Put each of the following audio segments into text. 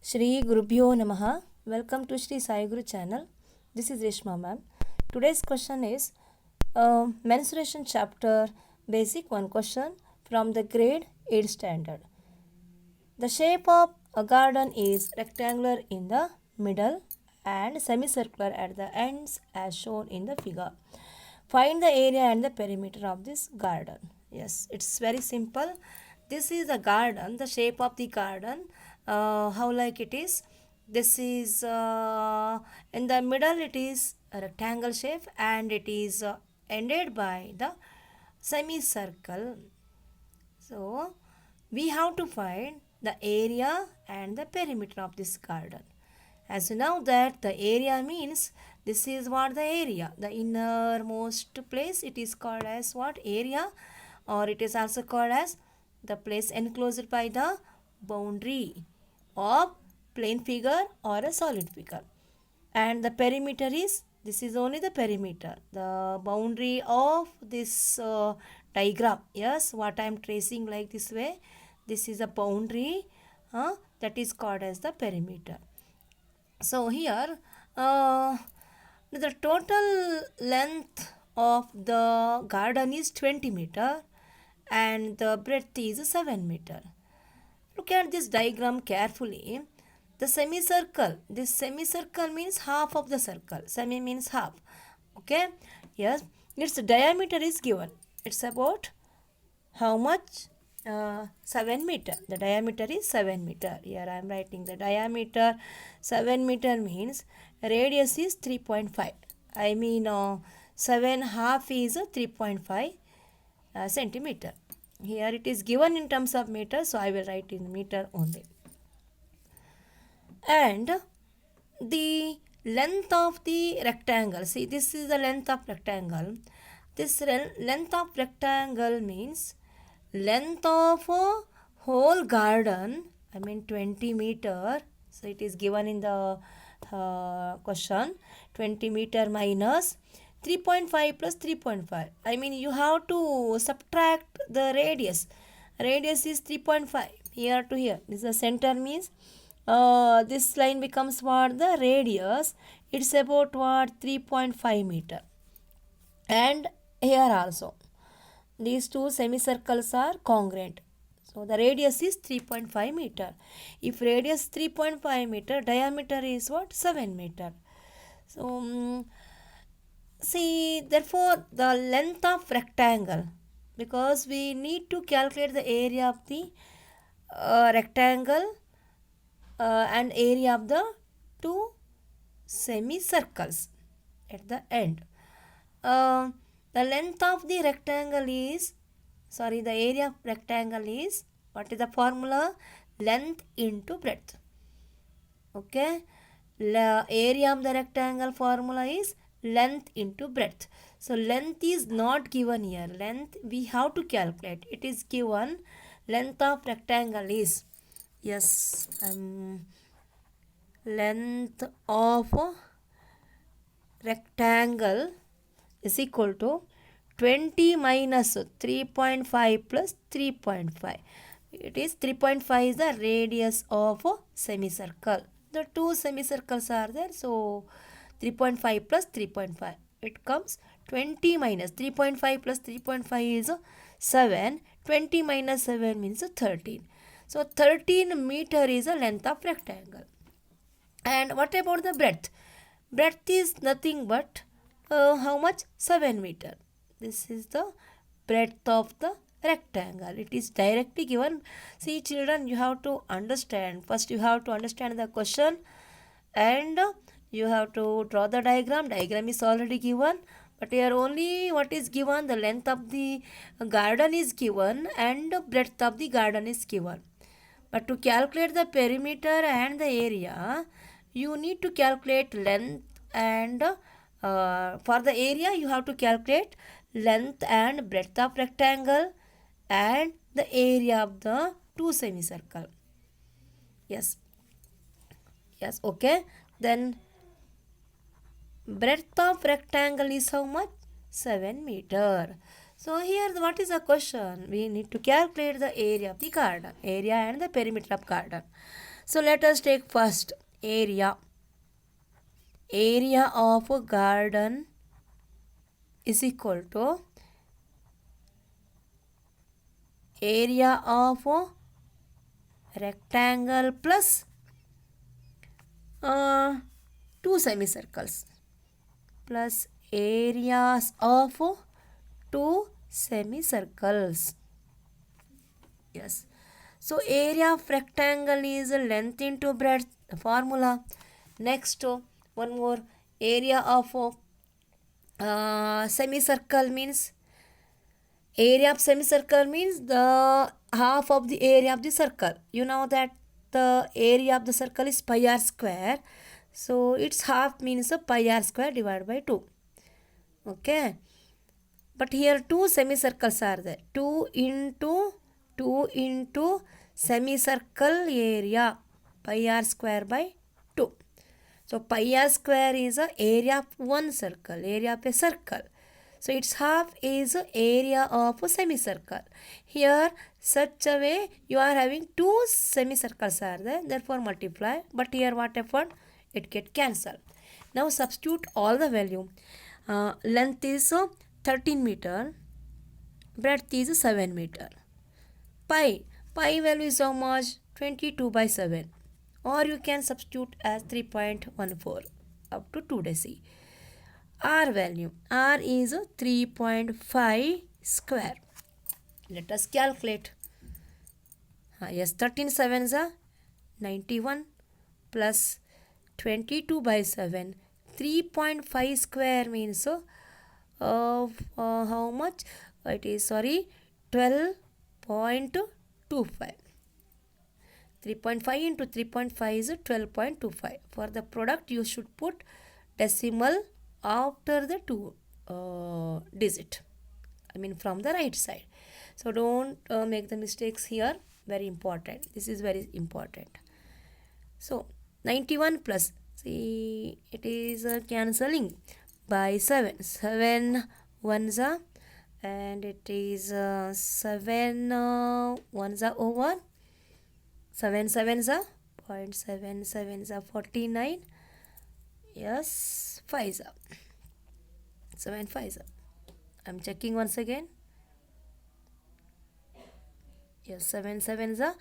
Shri Gurubhyo Namaha. Welcome to Shri Sai Guru channel. This is Reshma ma'am. Today's question is mensuration chapter basic one question from the grade 8 standard. The shape of a garden is rectangular in the middle and semicircular at the ends as shown in the figure. Find the area and the perimeter of this garden. Yes, it's very simple. This is a garden, the shape of the garden, how like it is. This is in the middle, it is a rectangle shape and it is ended by the semicircle. So, we have to find the area and the perimeter of this garden. As you know that the area means this is what the area, the innermost place, it is called as what area, or it is also called as the place enclosed by the boundary of plane figure or a solid figure. And the perimeter is, this is only the perimeter, the boundary of this diagram. Yes, what I am tracing like this way, this is a boundary that is called as the perimeter. So here the total length of the garden is 20 meter and the breadth is 7 meter. Look at this diagram carefully. The semicircle, this semicircle means half of the circle. Semi means half. Okay. Yes. Its diameter is given. It's about how much? 7 meter. The diameter is 7 meter. Here I am writing the diameter. 7 meter means radius is 3.5. I mean 7 half is 3.5 centimeter. Here it is given in terms of meter, so I will write in meter only. And the length of the rectangle, see this is the length of rectangle. This length of rectangle means length of a whole garden, I mean 20 meter. So it is given in the question, 20 meter minus 3.5 plus 3.5. I mean you have to subtract the radius. Radius is 3.5 here to here. This is the center means this line becomes what? The radius. It's about what? 3.5 meter. And here also these two semicircles are congruent. So the radius is 3.5 meter. If radius 3.5 meter, diameter is what? 7 meter. So see, therefore the length of rectangle, because we need to calculate the area of the rectangle and area of the two semicircles at the end. The length of the rectangle is, the area of rectangle is, what is the formula? Length into breadth. Okay. The area of the rectangle formula is length into breadth. So length is not given here. Length we have to calculate. It is given length of rectangle is, yes, length of rectangle is equal to 20 minus 3.5 plus 3.5. It is 3.5 is the radius of a semicircle. The two semicircles are there. So 3.5 plus 3.5. It comes 20 minus 3.5 plus 3.5 is 7. 20 minus 7 means 13. So 13 meter is the length of rectangle. And what about the breadth? Breadth is nothing but how much? 7 meter. This is the breadth of the rectangle. It is directly given. See children, you have to understand. First you have to understand the question and you have to draw the diagram. Diagram is already given. But here only what is given? The length of the garden is given and the breadth of the garden is given. But to calculate the perimeter and the area, you need to calculate length and for the area you have to calculate length and breadth of rectangle and the area of the two semicircle. Yes. Yes, okay. Then breadth of rectangle is how much? 7 meter. So here what is the question? We need to calculate the area of the garden, area and the perimeter of garden. So let us take first area. Area of a garden is equal to area of a rectangle plus 2 semicircles plus areas of 2 semicircles. Yes. So area of rectangle is length into breadth, formula. Next, one more, area of semicircle means the half of the area of the circle. You know that the area of the circle is pi r square. So its half means pi r square divided by 2. Okay. But here 2 semicircles are there. 2 into semicircle area, pi r square by 2. So pi r square is the area of one circle, area of a circle. So its half is area of a semicircle. Here such a way you are having 2 semicircles are there, therefore multiply. But here what happened? It get cancelled. Now substitute all the value. Length is 13 meter, breadth is 7 meter. Pi value is how much? 22 by 7. Or you can substitute as 3.14 up to 2 deci. R value. R is 3.5 square. Let us calculate. Yes, 13 sevens are 91 plus 22 by 7. 3.5 square means how much? It is 12.25. 3.5 into 3.5 is 12.25. For the product you should put decimal after the 2 digit. I mean from the right side. So don't make the mistakes here. Very important. This is very important. So 91 plus, see it is cancelling by 7. 7 ones are, and it is 7 ones are over. 7 sevens are 0.7 sevens are 49. Yes, 5s are 7 5s are. I'm checking once again. Yes, 7 sevens are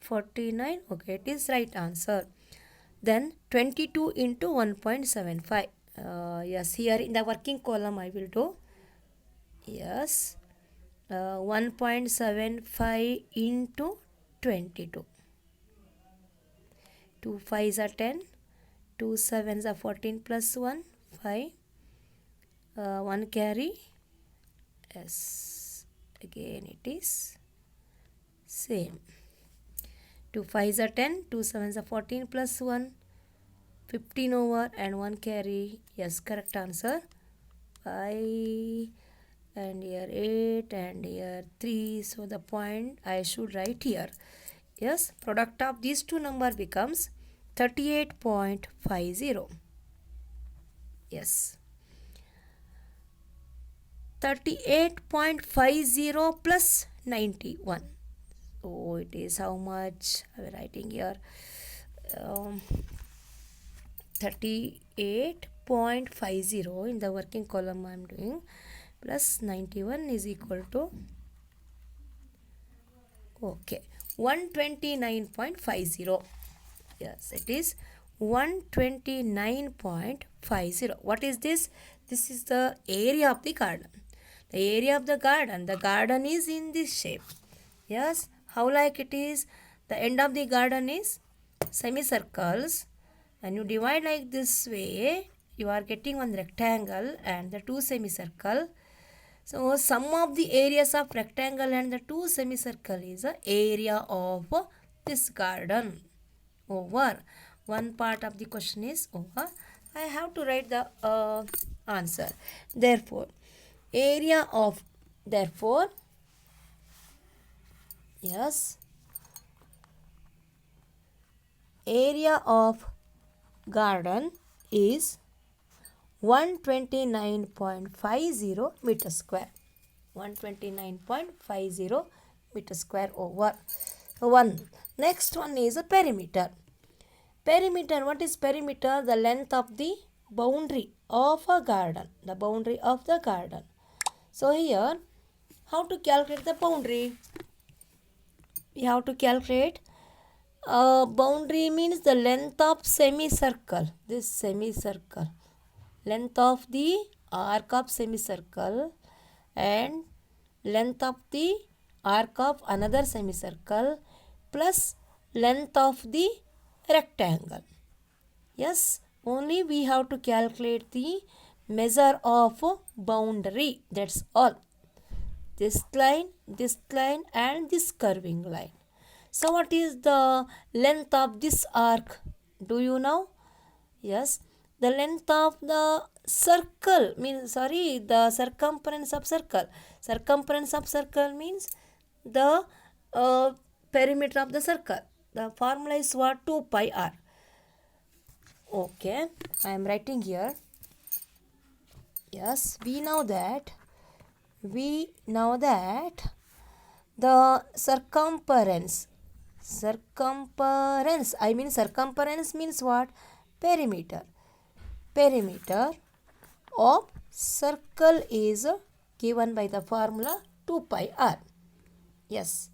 49. Okay, it is right answer. Then 22 into 1.75. Yes, here in the working column I will do. Yes, 1.75 into 22. 2 5s are 10. 2 7s are 14 plus 1, 5. 1 carry. Yes, again it is same. 2 5s are 10. 2 7s are 14 plus 1, 15 over, and 1 carry. Yes, correct answer. 5 and here 8 and here 3. So the point I should write here. Yes, product of these two number becomes 38.50. Yes, 38.50 plus 91. So it is how much? I am writing here 38.50 in the working column I am doing, plus 91 is equal to, okay, 129.50. Yes, it is 129.50. What is this? This is the area of the garden. The area of the garden is in this shape. Yes, how like it is? The end of the garden is semicircles, and you divide like this way, you are getting one rectangle and the 2 semicircle. So sum of the areas of rectangle and the 2 semicircle is the area of this garden. Over. One part of the question is over. I have to write the answer. Therefore, area of, therefore, yes, area of garden is 129.50 meter square. 129.50 meter square over. 1. Next one is a perimeter. Perimeter, what is perimeter? The length of the boundary of a garden. The boundary of the garden. So here, how to calculate the boundary? We have to calculate boundary means the length of semicircle. This semicircle. Length of the arc of semicircle and length of the arc of another semicircle plus length of the rectangle. Yes, only we have to calculate the measure of boundary. That's all. This line and this curving line. So what is the length of this arc? Do you know? Yes, the length of the circle means, the circumference of circle. Circumference of circle means the perimeter of the circle. The formula is what? 2 pi r. Okay, I am writing here. Yes, we know that the circumference means what? Perimeter of circle is given by the formula 2 pi r. Yes,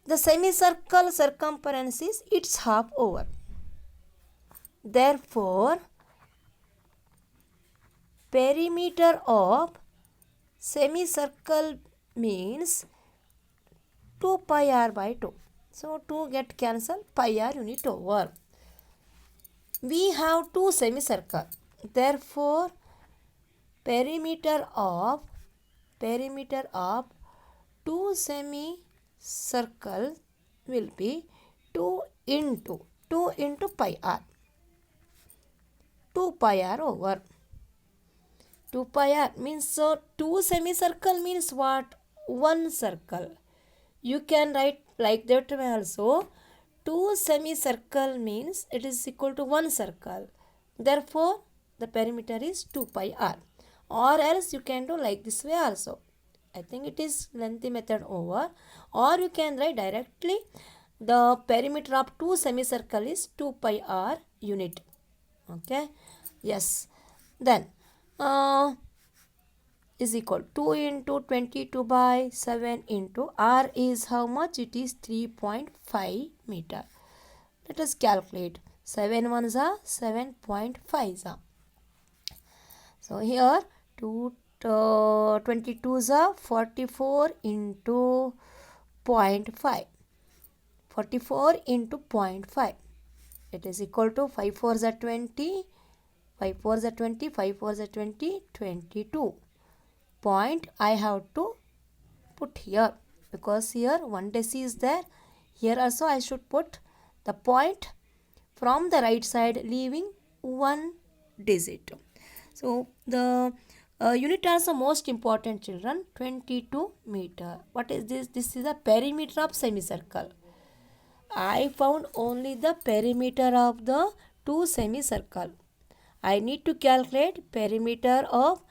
the semicircle circumference is its half over. Therefore, perimeter of semicircle means 2 pi r by 2. So 2 get cancelled, pi r unit over. We have two semicircle. Therefore, perimeter of two semicircle will be 2 into pi r. 2 pi r over. 2 pi r means, so 2 semicircle means what? 1 circle. You can write like that way also. 2 semicircle means it is equal to 1 circle. Therefore, the perimeter is 2 pi r. Or else you can do like this way also. I think it is lengthy method over. Or you can write directly the perimeter of 2 semicircle is 2 pi r unit. Okay. Yes. Then is equal 2 into 22 by 7 into r is how much? It is 3.5 meter. Let us calculate. 7 ones are 7.5s are. So here 22s are 44 into 0.5. 44 into 0.5. It is equal to 5 4s are 20. 5 4s are 20. 5 4s are 20. 22. Point I have to put here because here 1 deci is there. Here also I should put the point from the right side leaving 1 digit. So the unit also most important, children. 22 meter. What is this? This is the perimeter of semicircle. I found only the perimeter of the 2 semicircle. I need to calculate perimeter of,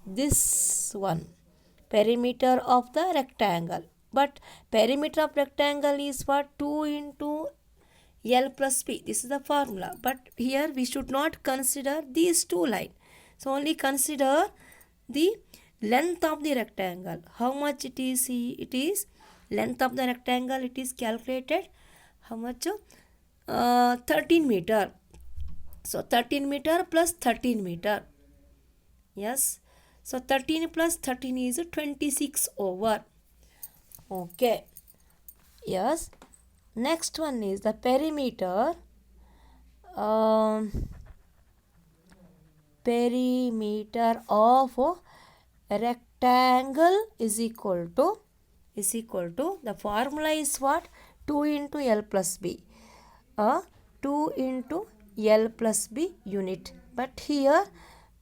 this one, perimeter of the rectangle. But perimeter of rectangle is what? 2 into L plus P. This is the formula. But here we should not consider these two lines. So only consider the length of the rectangle. How much it is? It is length of the rectangle. It is calculated. How much? 13 meter. So 13 meter plus 13 meter. Yes. So 13 plus 13 is 26 over. Okay. Yes. Next one is the perimeter. Perimeter of rectangle is equal to the formula is what? 2 into L plus B. 2 into L plus B unit. But here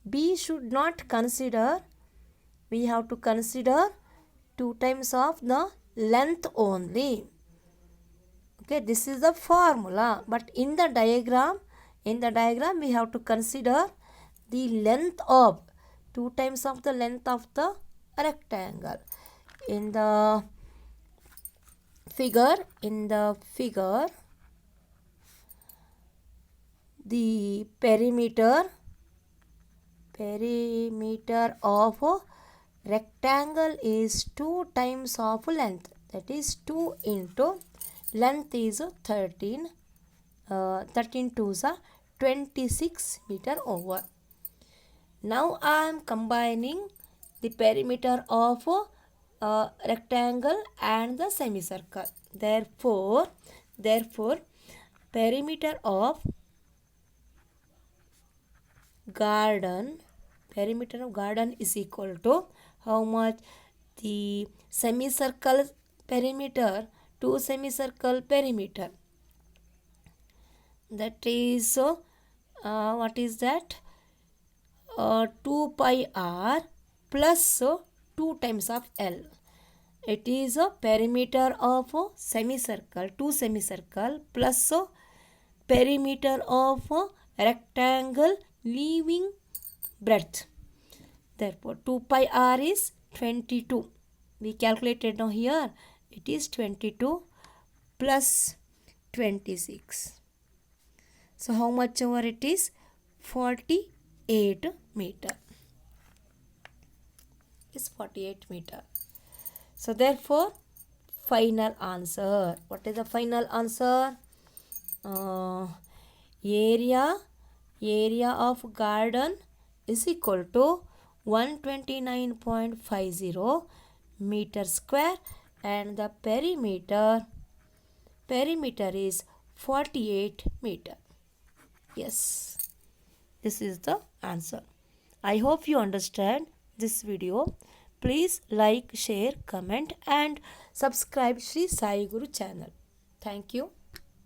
B should not consider. We have to consider 2 times of the length only. Okay, this is the formula. But in the diagram we have to consider the length of 2 times of the length of the rectangle. In the figure, in the figure, the perimeter of a rectangle is 2 times of length. That is 2 into length is 13. 13 twos are 26 meter over. Now I am combining the perimeter of a rectangle and the semicircle. Therefore, perimeter of garden is equal to how much? The semicircle perimeter to semicircle perimeter. That is what is that? 2 pi r plus 2 times of L. It is a perimeter of a semicircle, 2 semicircle plus perimeter of a rectangle leaving breadth. Therefore, 2 pi r is 22. We calculated now here. It is 22 plus 26. So, how much over it is? 48 meter. Is 48 meter. So, therefore, final answer. What is the final answer? Area of garden is equal to 129.50 meter square, and the perimeter is 48 meter. Yes, this is the answer. I hope you understand this video. Please like, share, comment and subscribe Shri Sai Guru channel. Thank you.